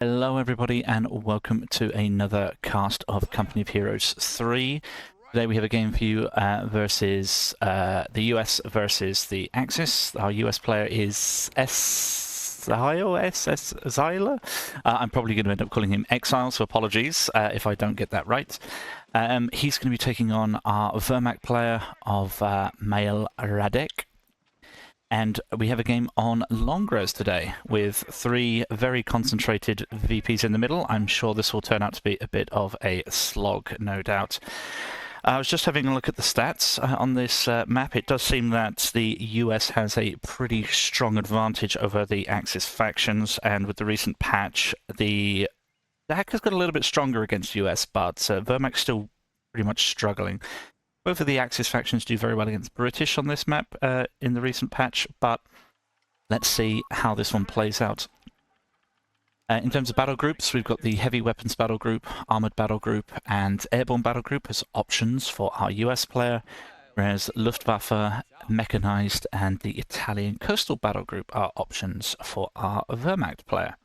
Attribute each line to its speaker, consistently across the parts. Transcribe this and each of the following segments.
Speaker 1: Hello everybody and welcome to another cast of Company of Heroes 3. Today we have a game for you versus the US versus the Axis. Our US player is Esxile. I'm probably going to end up calling him Exile, so apologies if I don't get that right. He's going to be taking on our Wehrmacht player of male Radec. And we have a game on Langres today with three very concentrated VPs in the middle. I'm sure this will turn out to be a bit of a slog, no doubt. I was just having a look at the stats on this map. It does seem that the US has a pretty strong advantage over the Axis factions, and with the recent patch, the hackers got a little bit stronger against US, but Wehrmacht's still pretty much struggling. Both of the Axis factions do very well against British on this map in the recent patch, but let's see how this one plays out. In terms of battle groups, we've got the Heavy Weapons Battle Group, Armoured Battle Group, and Airborne Battle Group as options for our US player, whereas Luftwaffe, Mechanized, and the Italian Coastal Battle Group are options for our Wehrmacht player.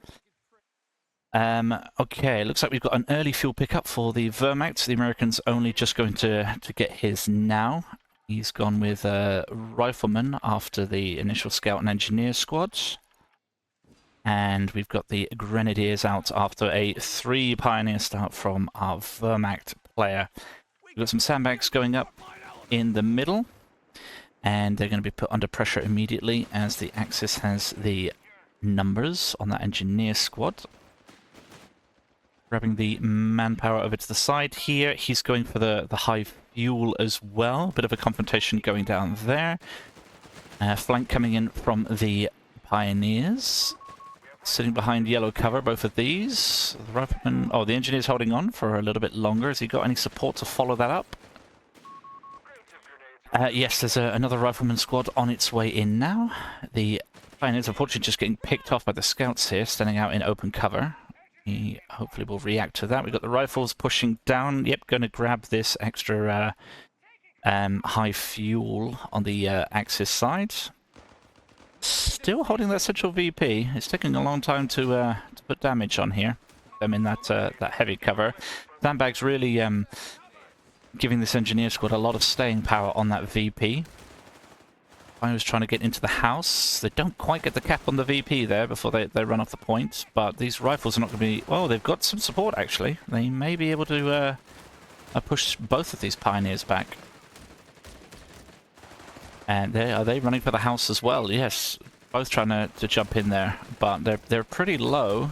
Speaker 1: Okay, looks like we've got an early fuel pickup for the Wehrmacht. The American's only just going to get his now. He's gone with Rifleman after the initial Scout and Engineer squads. And we've got the Grenadiers out after a 3 Pioneer start from our Wehrmacht player. We've got some sandbags going up in the middle, and they're going to be put under pressure immediately as the Axis has the numbers on that Engineer squad. Grabbing the manpower over to the side here. He's going for the high fuel as well. Bit of a confrontation going down there. Flank coming in from the Pioneers. Sitting behind yellow cover, both of these. The Rifleman, the Engineer's holding on for a little bit longer. Has he got any support to follow that up? Yes, there's another Rifleman squad on its way in now. The Pioneers unfortunately just getting picked off by the Scouts here, standing out in open cover. He hopefully will react to that. We've got the rifles pushing down. Yep, going to grab this extra high fuel on the Axis side. Still holding that central VP. It's taking a long time to put damage on here. Them in that heavy cover. Sandbag's really giving this Engineer squad a lot of staying power on that VP. I was trying to get into the house. They don't quite get the cap on the VP there before they run off the point, but these rifles are not going to be... Oh, they've got some support, actually. They may be able to push both of these Pioneers back. And are they running for the house as well? Yes, both trying to jump in there, but they're pretty low.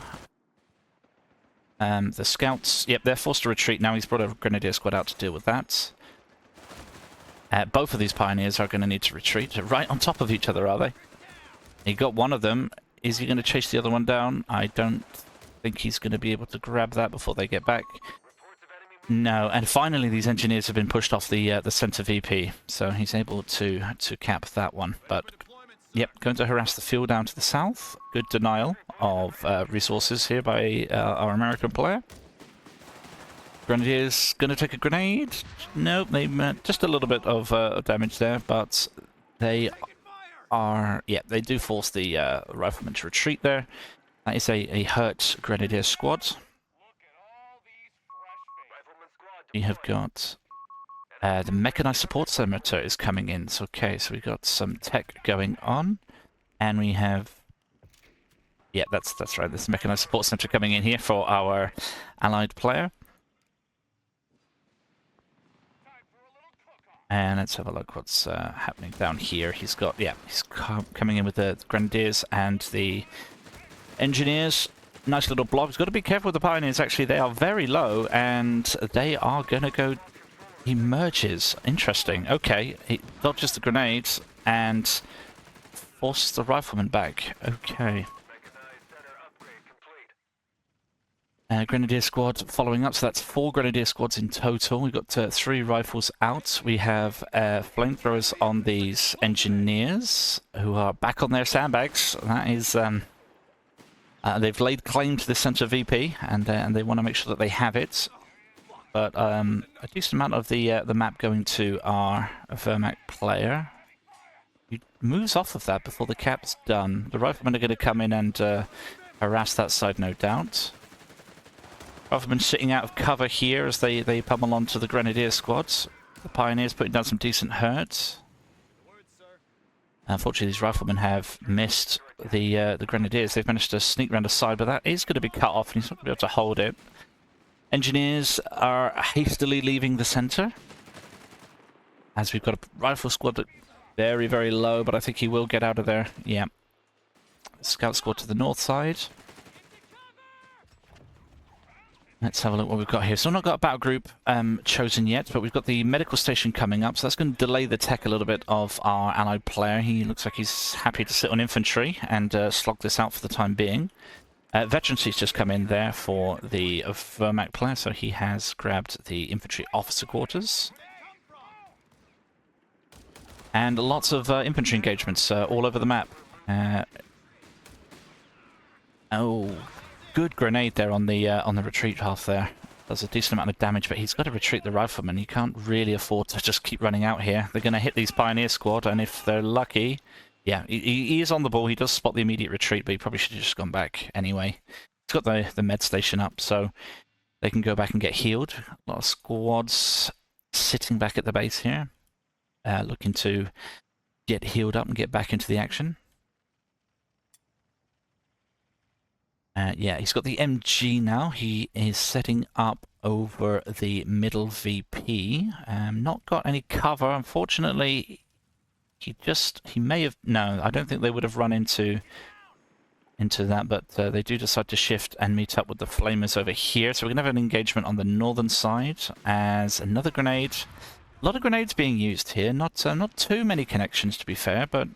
Speaker 1: The Scouts... Yep, they're forced to retreat now. He's brought a Grenadier squad out to deal with that. Both of these Pioneers are going to need to retreat. Right on top of each other, are they? He got one of them. Is he going to chase the other one down? I don't think he's going to be able to grab that before they get back. No, and finally these Engineers have been pushed off the center VP, so he's able to cap that one. But, yep, going to harass the fuel down to the south. Good denial of resources here by our American player. Grenadiers going to take a grenade. Nope, they just a little bit of damage there, but they are... Yeah, they do force the Riflemen to retreat there. That is a hurt Grenadier squad. We have got... the Mechanized Support Center is coming in. So, okay, so we've got some tech going on. And we have... Yeah, that's right. This Mechanized Support Center coming in here for our allied player. And let's have a look what's happening down here. He's got, yeah, he's coming in with the Grenadiers and the Engineers. Nice little blob. He's got to be careful with the Pioneers, actually. They are very low, and they are going to go... He merges. Interesting. Okay, he dodges the grenades and forces the Rifleman back. Okay. Grenadier squad following up, so that's 4 Grenadier squads in total. We've got 3 rifles out. We have flamethrowers on these Engineers, who are back on their sandbags. That is, they've laid claim to the center VP, and they want to make sure that they have it. But a decent amount of the map going to our Wehrmacht player. He moves off of that before the cap's done. The Riflemen are going to come in and harass that side, no doubt. Riflemen sitting out of cover here as they pummel onto the Grenadier squads. The Pioneers putting down some decent hurts. Unfortunately, these Riflemen have missed the Grenadiers. They've managed to sneak around the side, but that is going to be cut off, and he's not going to be able to hold it. Engineers are hastily leaving the center, as we've got a rifle squad that very, very low, but I think he will get out of there. Yeah. Scout squad to the north side. Let's have a look what we've got here. So we've not got a battle group chosen yet, but we've got the medical station coming up, so that's going to delay the tech a little bit of our allied player. He looks like he's happy to sit on infantry and slog this out for the time being. Veterancy's just come in there for the Wehrmacht player, so he has grabbed the infantry officer quarters. And lots of infantry engagements all over the map. Oh, good grenade there on the retreat path there. Does a decent amount of damage, but he's got to retreat the riflemen. You can't really afford to just keep running out here. They're going to hit these Pioneer squad, and if they're lucky... Yeah, he is on the ball. He does spot the immediate retreat, but he probably should have just gone back anyway. He's got the med station up, so they can go back and get healed. A lot of squads sitting back at the base here, looking to get healed up and get back into the action. Yeah, he's got the MG now. He is setting up over the middle VP. Not got any cover, unfortunately. He may have... No, I don't think they would have run into that, but they do decide to shift and meet up with the Flamers over here. So we're going to have an engagement on the northern side as another grenade. A lot of grenades being used here. Not too many connections, to be fair, but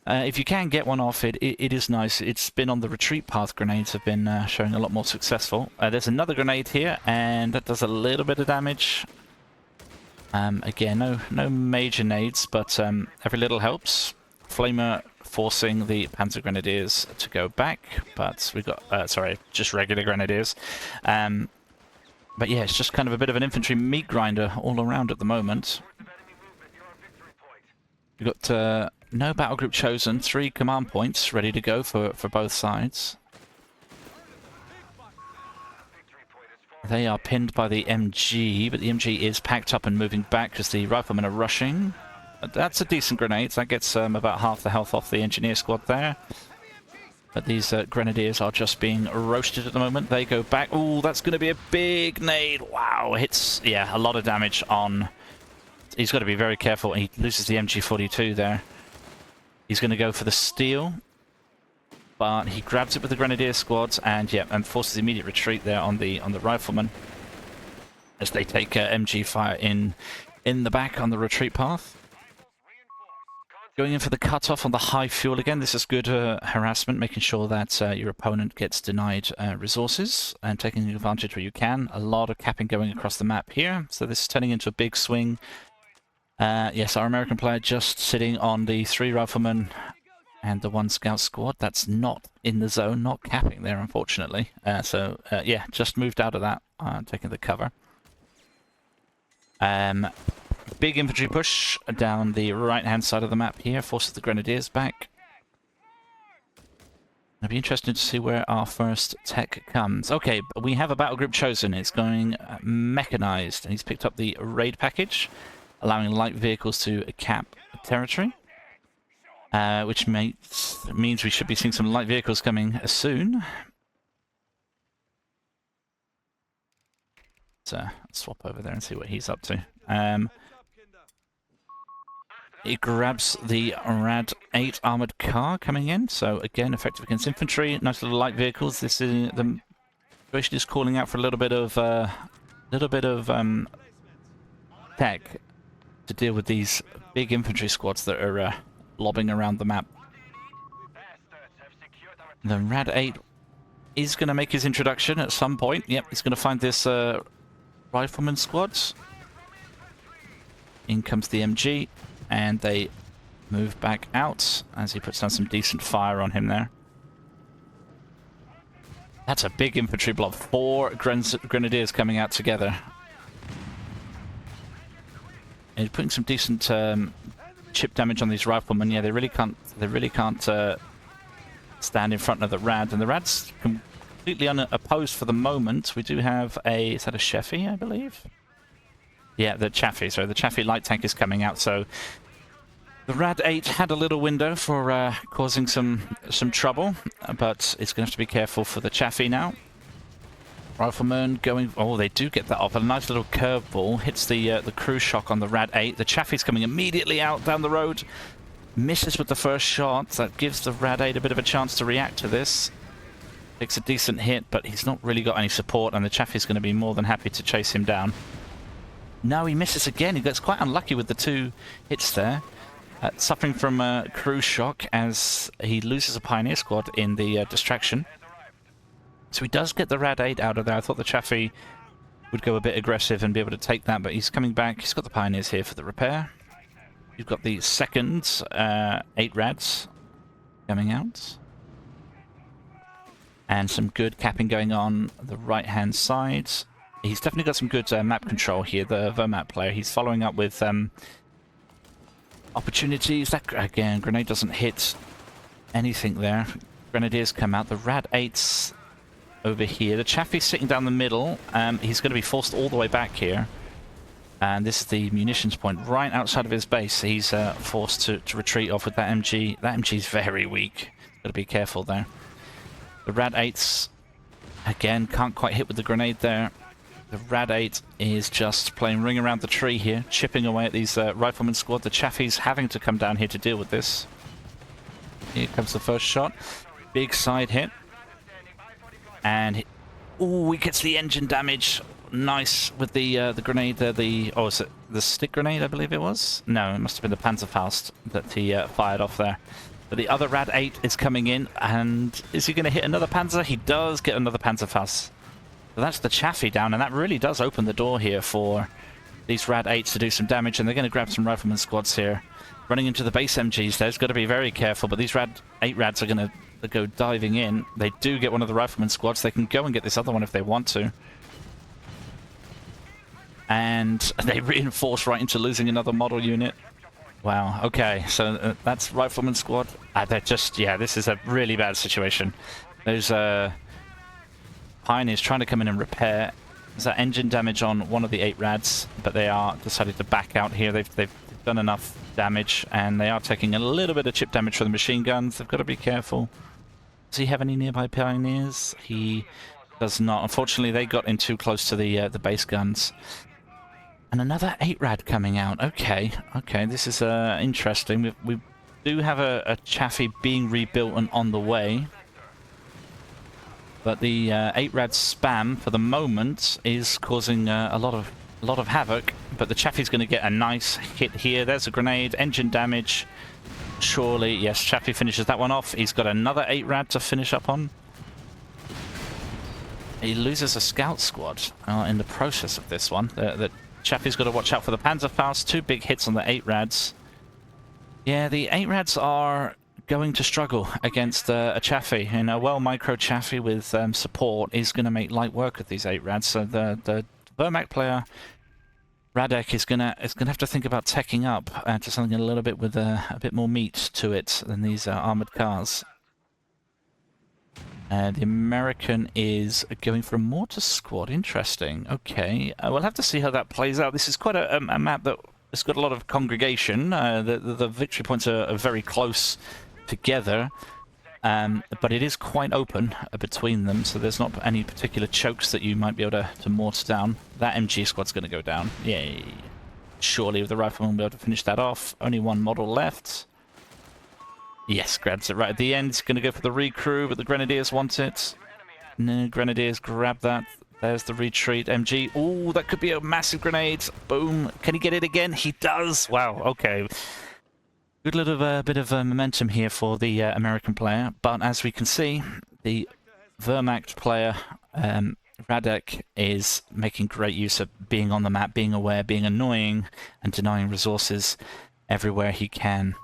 Speaker 1: if you can get one off, it is nice. It's been on the retreat path. Grenades have been showing a lot more successful. There's another grenade here, and that does a little bit of damage. Again, no major nades, but every little helps. Flamer forcing the Panzer Grenadiers to go back, but we've got, sorry, just regular Grenadiers. But yeah, it's just kind of a bit of an infantry meat grinder all around at the moment. We've got no battle group chosen, 3 command points ready to go for both sides. They are pinned by the MG, but the MG is packed up and moving back because the riflemen are rushing. That's a decent grenade. That gets about half the health off the engineer squad there. But these grenadiers are just being roasted at the moment. They go back. Oh, that's going to be a big nade. Wow, hits, yeah, a lot of damage on... He's got to be very careful. He loses the MG42 there. He's going to go for the steel. But he grabs it with the Grenadier squads and forces immediate retreat there on the riflemen as they take MG fire in the back on the retreat path. Going in for the cutoff on the high fuel again. This is good harassment, making sure that your opponent gets denied resources and taking advantage where you can. A lot of capping going across the map here, so this is turning into a big swing. Yes, our American player just sitting on the 3 riflemen and the 1 scout squad. That's not in the zone, not capping there, unfortunately. Yeah, just moved out of that, taking the cover. Big infantry push down the right-hand side of the map here, forces the Grenadiers back. It'll be interesting to see where our first tech comes. Okay, we have a battle group chosen. It's going Mechanized, and he's picked up the raid package, allowing light vehicles to cap territory. Which means we should be seeing some light vehicles coming soon. So let's swap over there and see what he's up to. He grabs the Rad 8 armored car coming in. So again, effective against infantry. Nice little light vehicles. This is the situation is calling out for a little bit of tech to deal with these big infantry squads that are lobbing around the map. The Rad 8 is going to make his introduction at some point. Yep, he's going to find this rifleman squad. In comes the MG, and they move back out as he puts down some decent fire on him there. That's a big infantry blob. 4 grenadiers coming out together. And he's putting some decent chip damage on these riflemen. Yeah, they really can't stand in front of the Rad, and the Rad's completely unopposed for the moment. We do have a... is that a Sheffy, I believe? Yeah, the Chaffee. So the Chaffee light tank is coming out, so the Rad 8 had a little window for causing some trouble, but it's going to have to be careful for the Chaffee now. Rifleman going... oh, they do get that off. A nice little curveball hits the cruise shock on the Rad 8. The Chaffee's coming immediately out down the road. Misses with the first shot. That gives the Rad 8 a bit of a chance to react to this. Takes a decent hit, but he's not really got any support, and the Chaffee's going to be more than happy to chase him down. No, he misses again. He gets quite unlucky with the 2 hits there. Suffering from cruise shock as he loses a Pioneer squad in the distraction. So he does get the Rad 8 out of there. I thought the Chaffee would go a bit aggressive and be able to take that, but he's coming back. He's got the Pioneers here for the repair. You've got the second 8 Rads coming out. And some good capping going on the right-hand side. He's definitely got some good map control here, the Wehrmacht player. He's following up with opportunities. That, again, grenade doesn't hit anything there. Grenadiers come out. The Rad 8's over here. The Chaffee's sitting down the middle. He's going to be forced all the way back here. And this is the munitions point right outside of his base. He's forced to retreat off with that MG. That MG's very weak. Got to be careful there. The Rad 8's, again, can't quite hit with the grenade there. The Rad 8 is just playing ring around the tree here, chipping away at these rifleman squad. The Chaffee's having to come down here to deal with this. Here comes the first shot. Big side hit. And oh, he gets the engine damage. Nice with the grenade there. Oh, is it the stick grenade? I believe it was. No, it must have been the Panzerfaust that he fired off there. But the other Rad 8 is coming in, and is he going to hit another Panzer? He does get another Panzerfaust. So that's the Chaffee down, and that really does open the door here for these Rad 8s to do some damage, and they're going to grab some rifleman squads here. Running into the base MGs, there's got to be very careful, but these Rad 8 Rads are going to go diving in. They do get one of the rifleman squads. They can go and get this other one if they want to. And they reinforce right into losing another model unit. Wow, okay, so that's rifleman squad. They're just, yeah, this is a really bad situation. Those Pioneers trying to come in and repair. There's that engine damage on one of the 8 Rads, but they are decided to back out here. They've done enough damage, and they are taking a little bit of chip damage from the machine guns. They've got to be careful. Does he have any nearby Pioneers? He does not. Unfortunately, they got in too close to the base guns. And another 8 Rad coming out. Okay, this is interesting. We do have a Chaffee being rebuilt and on the way. But the 8 Rad spam, for the moment, is causing a lot of havoc. But the Chaffee's going to get a nice hit here. There's a grenade, engine damage. Surely, yes, Chaffee finishes that one off. He's got another 8 Rad to finish up on. He loses a scout squad in the process of this one. The Chaffee's got to watch out for the Panzerfaust. 2 big hits on the 8 Rads. Yeah, the 8 Rads are going to struggle against a Chaffee. And a well-micro Chaffee with support is going to make light work of these 8 Rads. So the Wehrmacht player, Radec, is gonna have to think about teching up to something a little bit with a bit more meat to it than these armored cars. The American is going for a mortar squad. Interesting. Okay, we'll have to see how that plays out. This is quite a map that has got a lot of congregation. The victory points are very close together, but it is quite open between them, so there's not any particular chokes that you might be able to mortar down. That MG squad's going to go down. Yay. Surely the rifleman will be able to finish that off. Only one model left. Yes, grabs it right at the end. He's going to go for the recrew, but the Grenadiers want it. No, Grenadiers grab that. There's the retreat. MG. Oh, that could be a massive grenade. Boom. Can he get it again? He does. Wow, okay. Good little bit of momentum here for the American player. But as we can see, the Wehrmacht player, Radec, is making great use of being on the map, being aware, being annoying, and denying resources everywhere he can.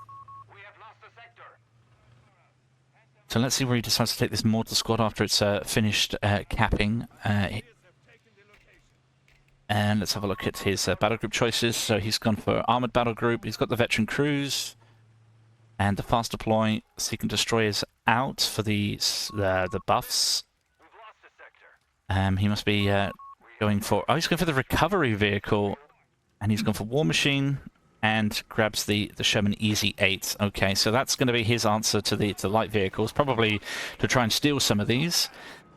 Speaker 1: So let's see where he decides to take this mortar squad after it's finished capping. And let's have a look at his battle group choices. So he's gone for armored battle group. He's got the veteran crews. And the fast deploy seek and destroy is out for the buffs. He must be going for... Oh, he's going for the recovery vehicle. And he's gone for War Machine and grabs the Sherman Easy 8. Okay, so that's going to be his answer to the light vehicles. Probably to try and steal some of these.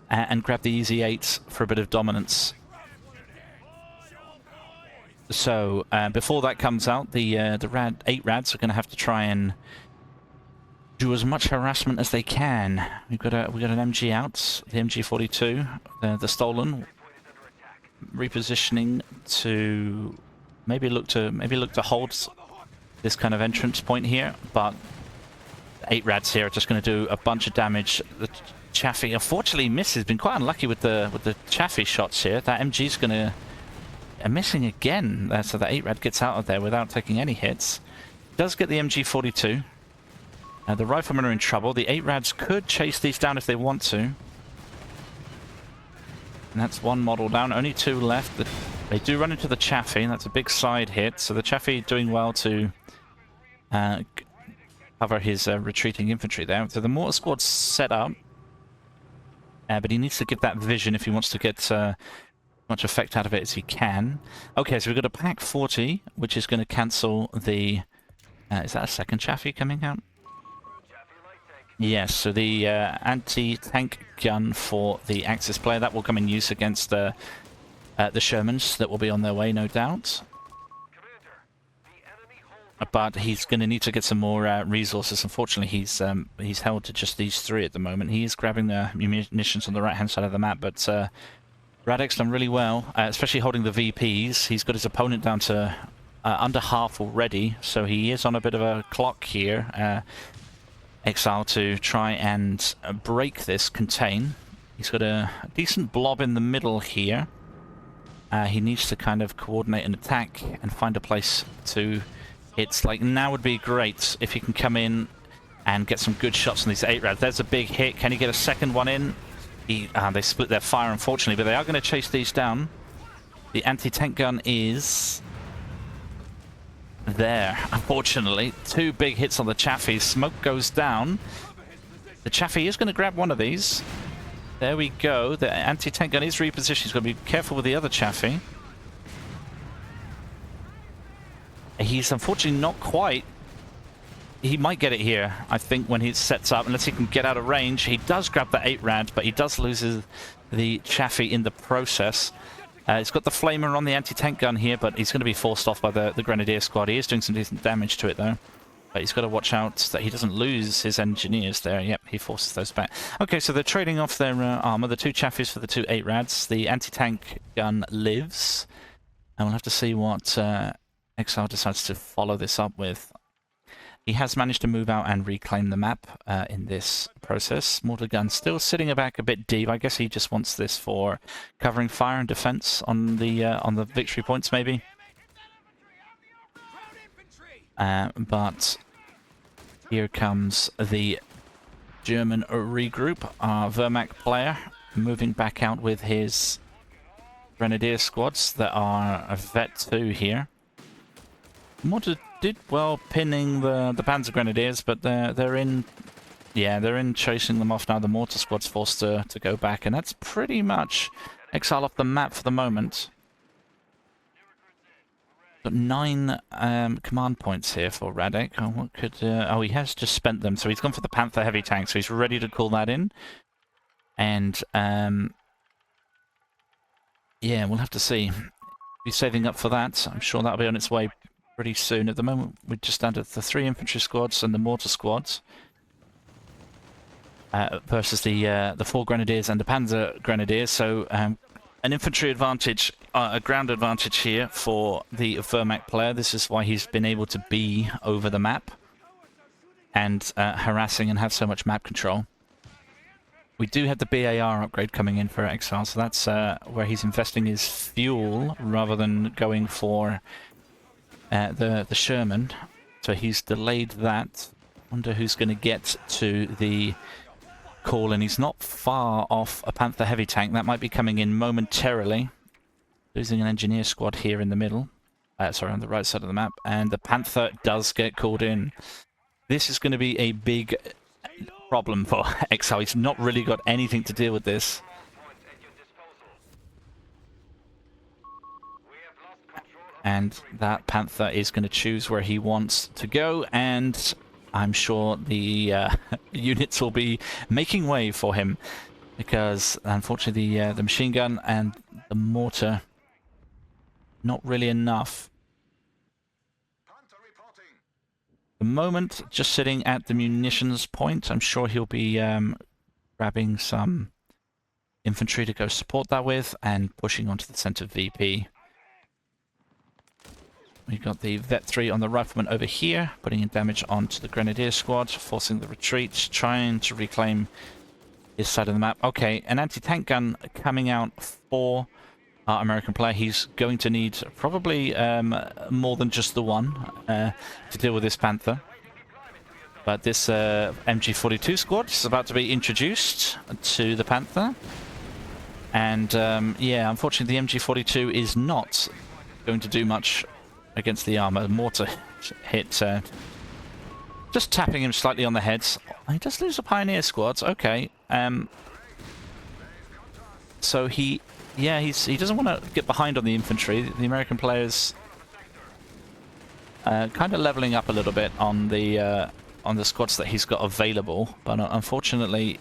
Speaker 1: And grab the Easy 8 for a bit of dominance. So, before that comes out, the 8 Rads are going to have to try and do as much harassment as they can. We've got an MG out, the MG42, the stolen, repositioning to maybe look to hold this kind of entrance point here, but 8 Rads here are just going to do a bunch of damage. The Chaffee unfortunately misses. Been quite unlucky with the Chaffee shots here. That MG's going to missing again, so the 8 Rad gets out of there without taking any hits. Does get the MG42. The riflemen are in trouble. The 8 Rads could chase these down if they want to. And that's one model down. Only 2 left. They do run into the Chaffee, and that's a big side hit. So the Chaffee doing well to cover his retreating infantry there. So the mortar squad's set up. But he needs to give that vision if he wants to get much effect out of it as he can. Okay, so we've got a Pack 40, which is going to cancel the... is that a second Chaffee coming out? Yes, so the anti-tank gun for the Axis player, that will come in use against the Shermans that will be on their way, no doubt. But he's going to need to get some more resources. Unfortunately, he's held to just these 3 at the moment. He is grabbing the munitions on the right-hand side of the map, but Radec's done really well, especially holding the VPs. He's got his opponent down to under half already, so he is on a bit of a clock here. Exxile to try and break this contain. He's got a decent blob in the middle here. He needs to kind of coordinate an attack and find a place to... It's like now would be great if he can come in and get some good shots on these 8 Rads. There's a big hit. Can he get a second one in? They split their fire, unfortunately, but they are going to chase these down. The anti-tank gun is there, unfortunately. 2 big hits on the Chaffee. Smoke goes down. The Chaffee is going to grab one of these. There we go. The anti-tank gun is repositioned. He's got to be careful with the other Chaffee. He's unfortunately not quite. He might get it here, I think, when he sets up, unless he can get out of range. He does grab the 8 Rad, but he does lose the Chaffee in the process. He's got the flamer on the anti-tank gun here, but he's going to be forced off by the Grenadier squad. He is doing some decent damage to it, though. But he's got to watch out that he doesn't lose his engineers there. Yep, he forces those back. Okay, so they're trading off their armor. The 2 Chaffies for the 2 8 Rads. The anti-tank gun lives. And we'll have to see what Exxile decides to follow this up with. He has managed to move out and reclaim the map in this process. Mortar gun still sitting back a bit deep. I guess he just wants this for covering fire and defense on the victory points, maybe. But here comes the German regroup. Our Wehrmacht player moving back out with his Grenadier squads that are a Vet 2 here. Mortar did well pinning the Panzer Grenadiers, but they're in chasing them off now. The Mortar squad's forced to go back, and that's pretty much Exxile off the map for the moment. Got 9 command points here for Radec. Oh, what could... he has just spent them, so he's gone for the Panther heavy tank, so he's ready to call that in. And, yeah, we'll have to see. He's saving up for that. I'm sure that'll be on its way pretty soon. At the moment, we're just down to the 3 infantry squads and the mortar squads. Versus the 4 Grenadiers and the Panzer Grenadiers, so... an infantry advantage, a ground advantage here for the Wehrmacht player. This is why he's been able to be over the map and harassing and have so much map control. We do have the BAR upgrade coming in for Exxile, so that's where he's investing his fuel rather than going for the Sherman. So he's delayed that. Wonder who's going to get to the call, and he's not far off a Panther heavy tank. That might be coming in momentarily. Losing an engineer squad here in the middle. Sorry, on the right side of the map. And the Panther does get called in. this is going to be a big problem for Esxile. He's not really got anything to deal with this. And that Panther is going to choose where he wants to go, and I'm sure the units will be making way for him, because unfortunately the machine gun and the mortar, not really enough. The moment, just sitting at the munitions point. I'm sure he'll be grabbing some infantry to go support that with, and pushing onto the center VP. We've got the Vet 3 on the rifleman over here, putting in damage onto the Grenadier squad, forcing the retreat, trying to reclaim his side of the map. Okay, an anti-tank gun coming out for our American player. He's going to need probably more than just the one to deal with this Panther. But this MG42 squad is about to be introduced to the Panther. And yeah, unfortunately the MG42 is not going to do much against the armor. Mortar hit, just tapping him slightly on the head. He does lose a Pioneer squad. Okay. So he doesn't want to get behind on the infantry. The American players kind of leveling up a little bit on the squads that he's got available, but unfortunately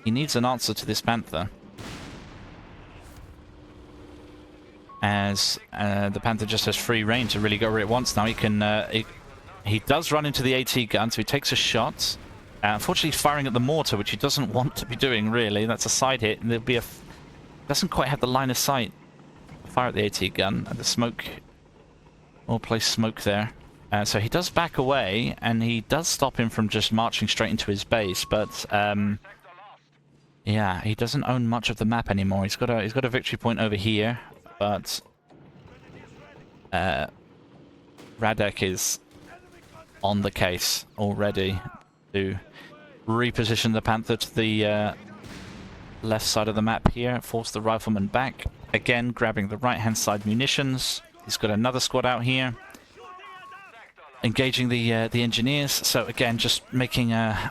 Speaker 1: he needs an answer to this Panther, as the Panther just has free reign to really go where it wants now. He can he does run into the AT gun, so he takes a shot. Unfortunately he's firing at the mortar, which he doesn't want to be doing really. That's a side hit, and there'll be a doesn't quite have the line of sight. Fire at the AT gun, and the smoke, all place smoke there. So he does back away, and he does stop him from just marching straight into his base. But yeah, he doesn't own much of the map anymore. He's got a victory point over here, but Radec is on the case already to reposition the Panther to the left side of the map here, force the rifleman back. Again, grabbing the right-hand side munitions. He's got another squad out here, engaging the engineers. So again, just making a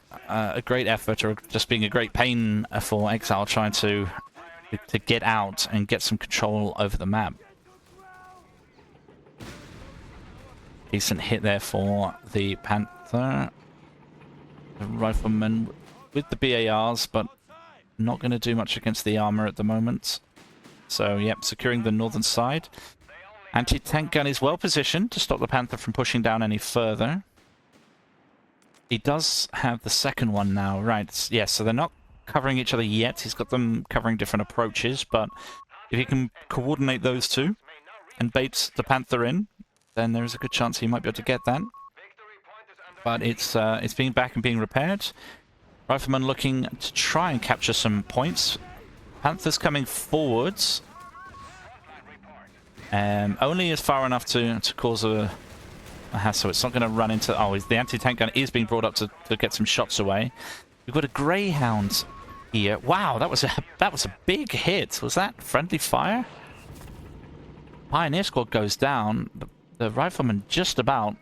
Speaker 1: great effort, or just being a great pain for Esxile, trying to get out and get some control over the map. Decent hit there for the Panther. The rifleman with the BARs, but not going to do much against the armor at the moment. So, yep, securing the northern side. Anti-tank gun is well positioned to stop the Panther from pushing down any further. He does have the second one now, right? Yes, so they're not covering each other yet. He's got them covering different approaches, but if he can coordinate those two and bait the Panther in, then there is a good chance he might be able to get that. But it's being back and being repaired. Rifleman looking to try and capture some points. Panther's coming forwards. Only as far enough to cause a hassle. It's not going to run into... Oh, the anti-tank gun is being brought up to get some shots away. We've got a Greyhound here. Wow, that was a big hit. Was that friendly fire? Pioneer squad goes down. The rifleman just about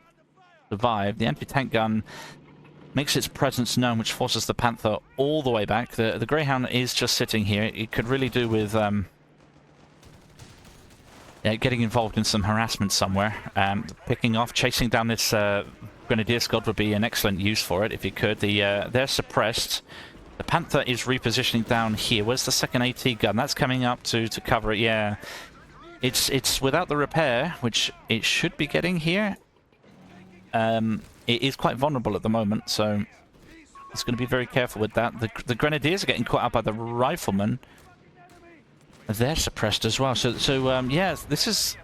Speaker 1: survived. The anti-tank gun makes its presence known, which forces the Panther all the way back. The Greyhound is just sitting here. It could really do with getting involved in some harassment somewhere. Picking off, chasing down this Grenadier squad would be an excellent use for it if he could. They're suppressed. The Panther is repositioning down here. Where's the second AT gun? That's coming up to cover it. Yeah, it's without the repair, which it should be getting here. It is quite vulnerable at the moment, so it's going to be very careful with that. The Grenadiers are getting caught up by the riflemen. They're suppressed as well. So yeah, this is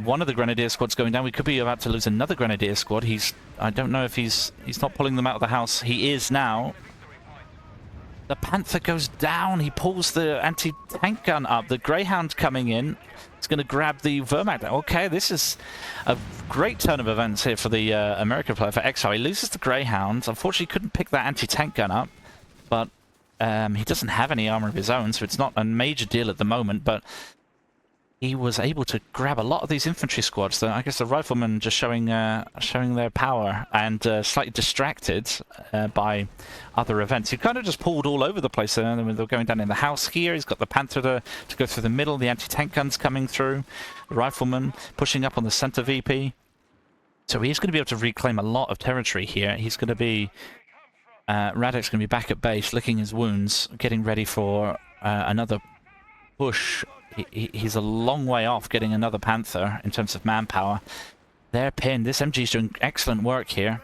Speaker 1: one of the Grenadier squads going down. We could be about to lose another Grenadier squad. I don't know if he's not pulling them out of the house. He is now. The Panther goes down. He pulls the anti-tank gun up. The Greyhound coming in. It's going to grab the Wehrmacht. Okay, this is a great turn of events here for the American player, for Esxile. He loses the Greyhound. Unfortunately, he couldn't pick that anti-tank gun up, but he doesn't have any armor of his own, so it's not a major deal at the moment. But he was able to grab a lot of these infantry squads. So I guess the riflemen just showing their power and slightly distracted by other events. He kind of just pulled all over the place. They're going down in the house here. He's got the Panther to go through the middle. The anti-tank guns coming through. The riflemen pushing up on the center VP. So he's going to be able to reclaim a lot of territory here. He's going to be... Radec's going to be back at base, licking his wounds, getting ready for another push. He's a long way off getting another Panther in terms of manpower. They're pinned. This MG's doing excellent work here.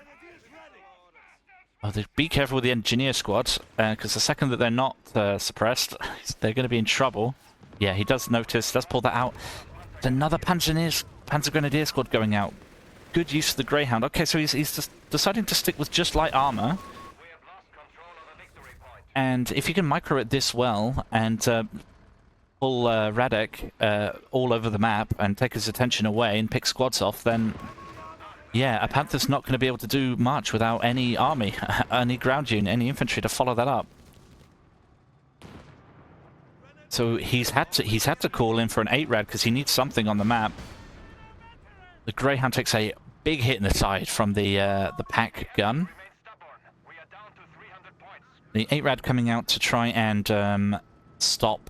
Speaker 1: Oh, be careful with the engineer squad, because the second that they're not suppressed, they're going to be in trouble. Yeah, he does notice. Let's pull that out. There's another Panzer Grenadier squad going out. Good use of the Greyhound. Okay, so he's just deciding to stick with just light armor. And if you can micro it this well and pull Radec all over the map and take his attention away and pick squads off, then yeah, a Panther's not going to be able to do much without any army, any ground unit, any infantry to follow that up. So he's had to call in for an 8-rad because he needs something on the map. The Greyhound takes a big hit in the side from the pack gun. The 8-rad coming out to try and stop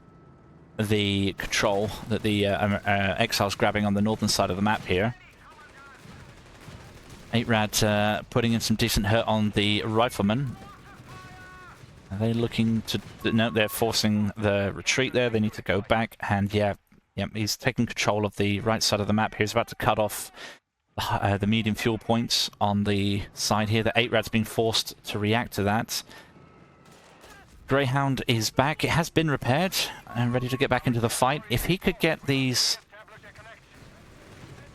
Speaker 1: the control that the Exile's grabbing on the northern side of the map here. 8-rad putting in some decent hurt on the riflemen. Are they looking to... No, they're forcing the retreat there. They need to go back. And yeah, he's taking control of the right side of the map here. He's about to cut off the medium fuel points on the side here. The 8-rad's being forced to react to that. Greyhound is back. It has been repaired and ready to get back into the fight. If he could get these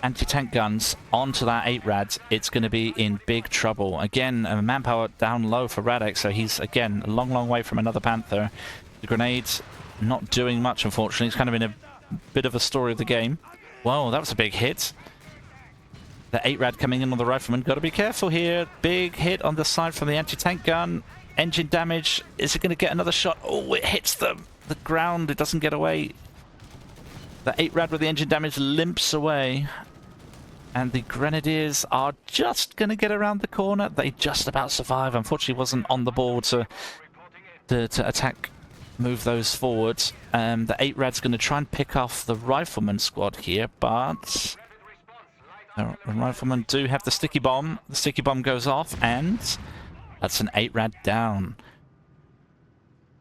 Speaker 1: anti-tank guns onto that 8-rad, it's going to be in big trouble. Again, manpower down low for Radec, so he's, again, a long way from another Panther. The grenades not doing much, unfortunately. It's kind of in a bit of a story of the game. Whoa, that was a big hit. The 8-rad coming in on the rifleman. Got to be careful here. Big hit on the side from the anti-tank gun. Engine damage. Is it going to get another shot? Oh, it hits the ground. It doesn't get away. The 8-rad with the engine damage limps away. And the Grenadiers are just going to get around the corner. They just about survive. Unfortunately, wasn't on the ball to attack, move those forwards. The 8-rad's going to try and pick off the rifleman squad here, but the riflemen do have the sticky bomb. The sticky bomb goes off, and that's an 8-rad down.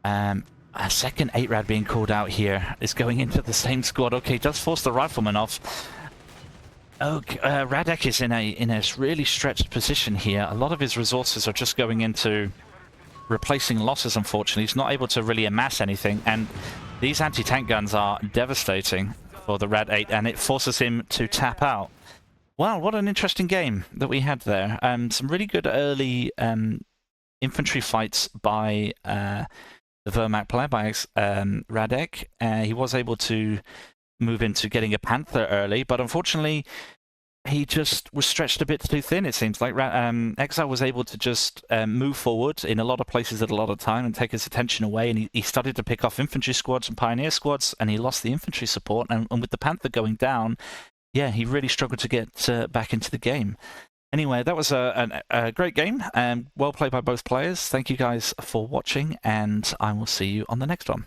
Speaker 1: A second 8-rad being called out here is going into the same squad. Okay, does force the rifleman off. Okay, Radec is in a really stretched position here. A lot of his resources are just going into replacing losses, unfortunately. He's not able to really amass anything, and these anti-tank guns are devastating for the Rad 8, and it forces him to tap out. Wow, what an interesting game that we had there. Some really good early infantry fights by the Wehrmacht player, by Radec. He was able to move into getting a Panther early, but unfortunately he just was stretched a bit too thin, it seems like. Exxile was able to just move forward in a lot of places at a lot of time and take his attention away, and he started to pick off infantry squads and pioneer squads, and he lost the infantry support, and with the Panther going down, yeah, he really struggled to get back into the game. Anyway, that was a great game, well played by both players. Thank you guys for watching, and I will see you on the next one.